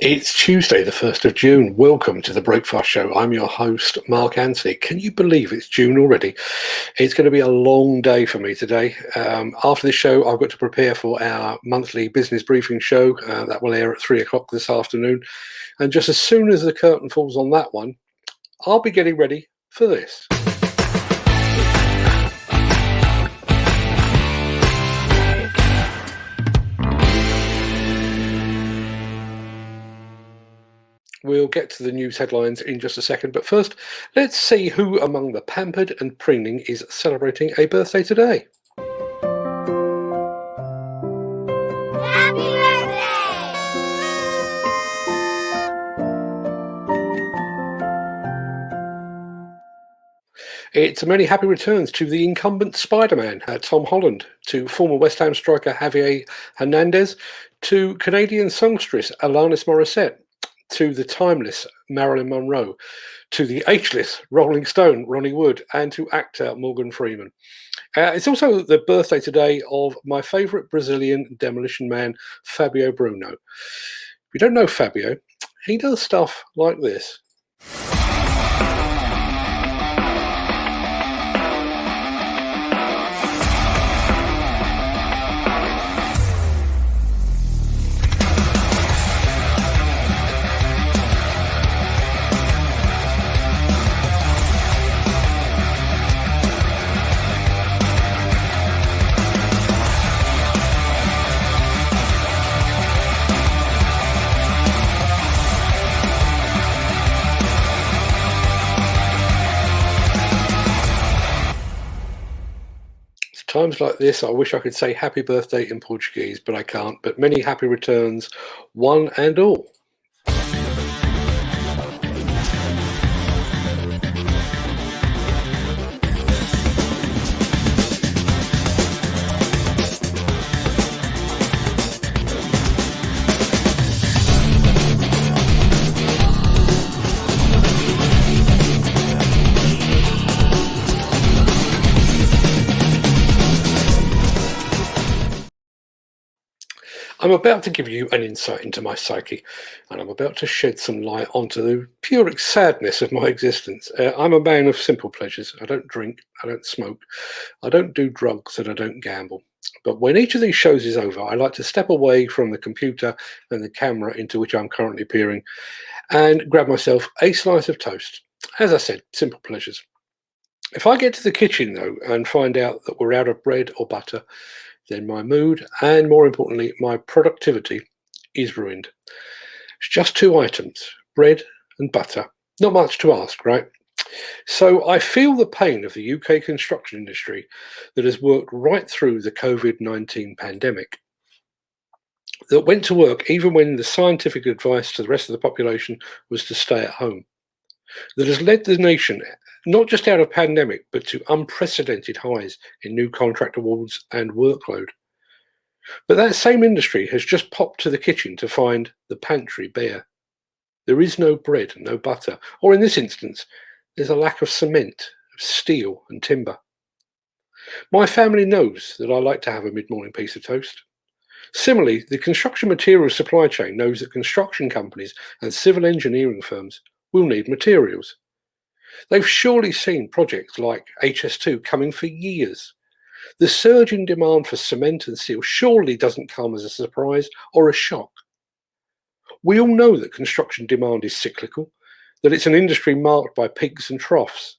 It's Tuesday, the 1st of June. Welcome to the Breakfast Show. I'm your host, Mark Anthony. Can you believe it's June already? It's going to be a long day for me today. After this show, I've got to prepare for our monthly business briefing show that will air at 3 o'clock this afternoon. And just as soon as the curtain falls on that one, I'll be getting ready for this. We'll get to the news headlines in just a second, but first, let's see who among the pampered and preening is celebrating a birthday today. Happy birthday! It's many happy returns to the incumbent Spider-Man, Tom Holland, to former West Ham striker Javier Hernandez, to Canadian songstress Alanis Morissette, to the timeless Marilyn Monroe, to the ageless Rolling Stone Ronnie Wood, and to actor Morgan Freeman. It's also the birthday today of my favourite Brazilian demolition man, Fabio Bruno. If you don't know Fabio, he does stuff like this. Times like this, I wish I could say happy birthday in Portuguese, but I can't. But many happy returns, one and all. I'm about to give you an insight into my psyche, and I'm about to shed some light onto the pure sadness of my existence. I'm a man of simple pleasures. I don't drink, I don't smoke, I don't do drugs, and I don't gamble. But when each of these shows is over, I like to step away from the computer and the camera into which I'm currently peering and grab myself a slice of toast. As I said, simple pleasures. If I get to the kitchen, though, and find out that we're out of bread or butter, then my mood and, more importantly, my productivity is ruined. It's just two items, bread and butter. Not much to ask, right? So I feel the pain of the UK construction industry that has worked right through the COVID-19 pandemic, that went to work even when the scientific advice to the rest of the population was to stay at home, that has led the nation not just out of pandemic, but to unprecedented highs in new contract awards and workload. But that same industry has just popped to the kitchen to find the pantry bare. There is no bread, no butter, or in this instance, there's a lack of cement, of steel and timber. My family knows that I like to have a mid-morning piece of toast. Similarly, the construction materials supply chain knows that construction companies and civil engineering firms will need materials. They've surely seen projects like HS2 coming for years. The surge in demand for cement and steel surely doesn't come as a surprise or a shock. We all know that construction demand is cyclical, that it's an industry marked by peaks and troughs.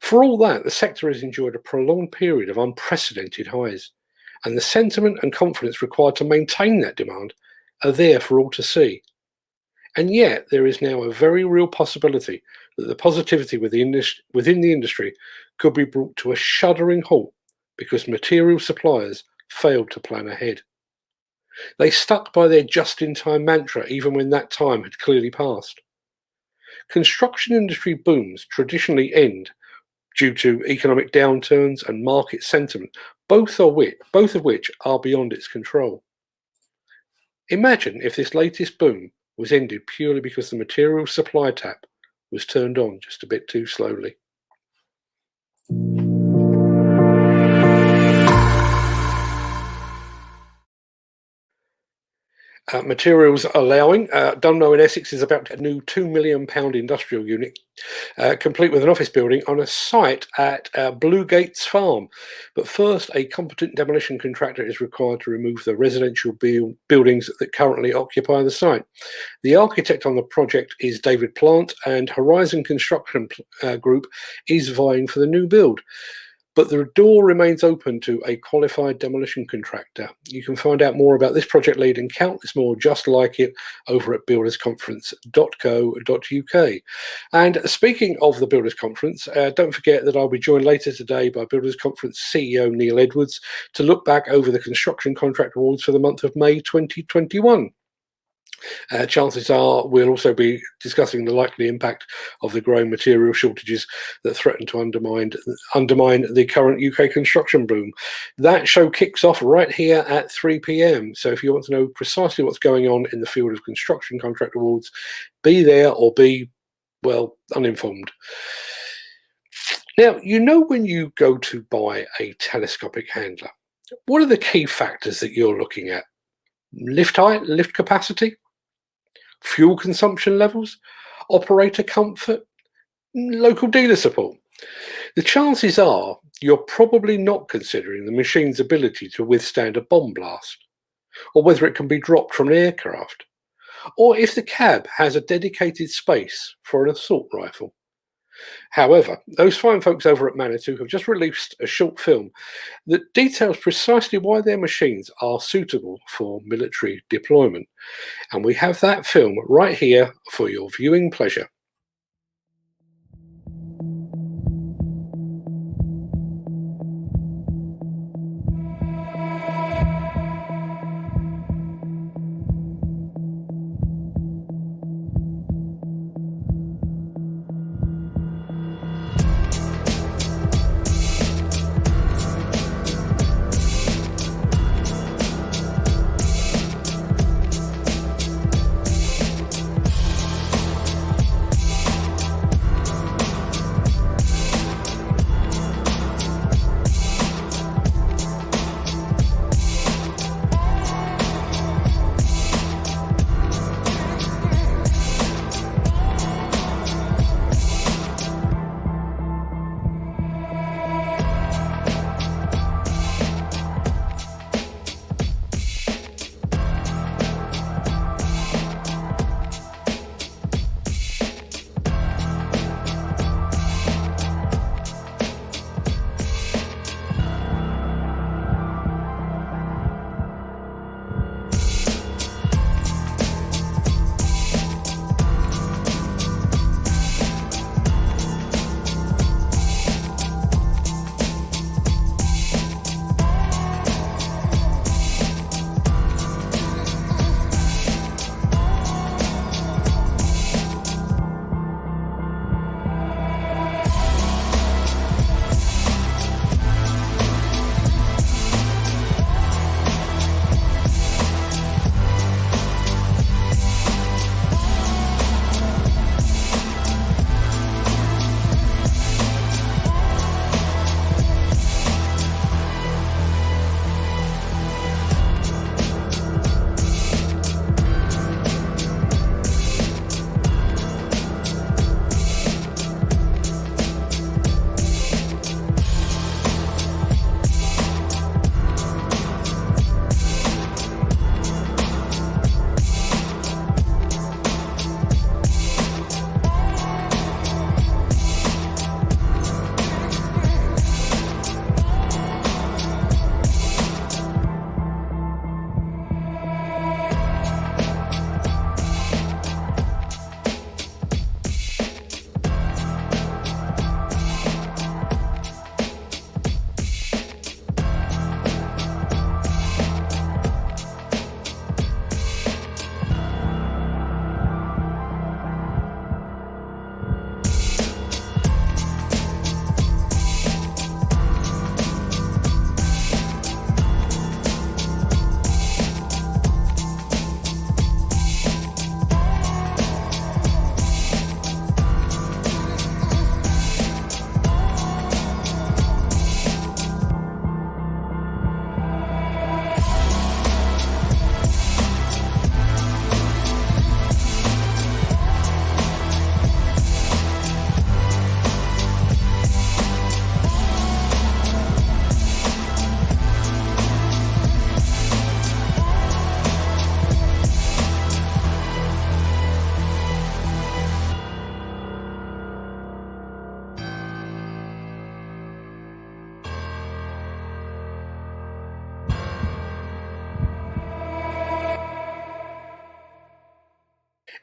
For all that, the sector has enjoyed a prolonged period of unprecedented highs, and the sentiment and confidence required to maintain that demand are there for all to see. And yet, there is now a very real possibility that the positivity within the industry could be brought to a shuddering halt because material suppliers failed to plan ahead. They stuck by their just-in-time mantra even when that time had clearly passed. Construction industry booms traditionally end due to economic downturns and market sentiment, both of which are beyond its control. Imagine if this latest boom was ended purely because the material supply tap was turned on just a bit too slowly. Materials allowing, Dunmow in Essex is about a new £2 million industrial unit, complete with an office building on a site at Bluegates Farm. But first, a competent demolition contractor is required to remove the residential buildings that currently occupy the site. The architect on the project is David Plant, and Horizon Construction Group is vying for the new build. But the door remains open to a qualified demolition contractor. You can find out more about this project lead and countless more just like it over at buildersconference.co.uk. And speaking of the Builders Conference, don't forget that I'll be joined later today by Builders Conference CEO Neil Edwards to look back over the construction contract awards for the month of May 2021. Chances are we'll also be discussing the likely impact of the growing material shortages that threaten to undermine the current UK construction boom. That show kicks off right here at 3 p.m. So if you want to know precisely what's going on in the field of construction contract awards, be there or be, well, uninformed. Now, you know when you go to buy a telescopic handler, what are the key factors that you're looking at? Lift height, lift capacity? Fuel consumption levels, operator comfort, local dealer support. The chances are you're probably not considering the machine's ability to withstand a bomb blast, or whether it can be dropped from an aircraft, or if the cab has a dedicated space for an assault rifle. However, those fine folks over at Manitou have just released a short film that details precisely why their machines are suitable for military deployment. And we have that film right here for your viewing pleasure.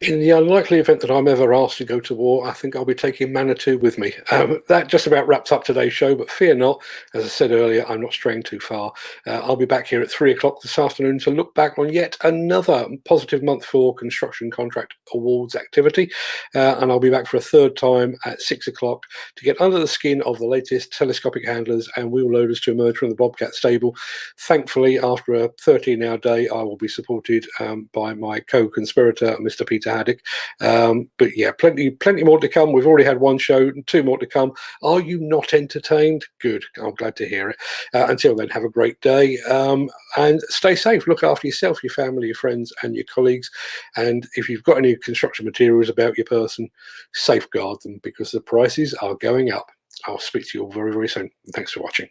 In the unlikely event that I'm ever asked to go to war, I think I'll be taking Manitou with me. That just about wraps up today's show, but fear not. As I said earlier, I'm not straying too far. I'll be back here at 3 o'clock this afternoon to look back on yet another positive month for construction contract awards activity. And I'll be back for a third time at 6 o'clock to get under the skin of the latest telescopic handlers and wheel loaders to emerge from the Bobcat stable. Thankfully, after a 13-hour day, I will be supported by my co-conspirator, Mr. Peter Haddock. But yeah, plenty more to come. We've already had one show, 2 more to come. Are you not entertained? Good. I'm glad to hear it. Until then, have a great day and stay safe. Look after yourself, your family, your friends, and your colleagues. And if you've got any construction materials about your person, safeguard them because the prices are going up. I'll speak to you all very, very soon. Thanks for watching.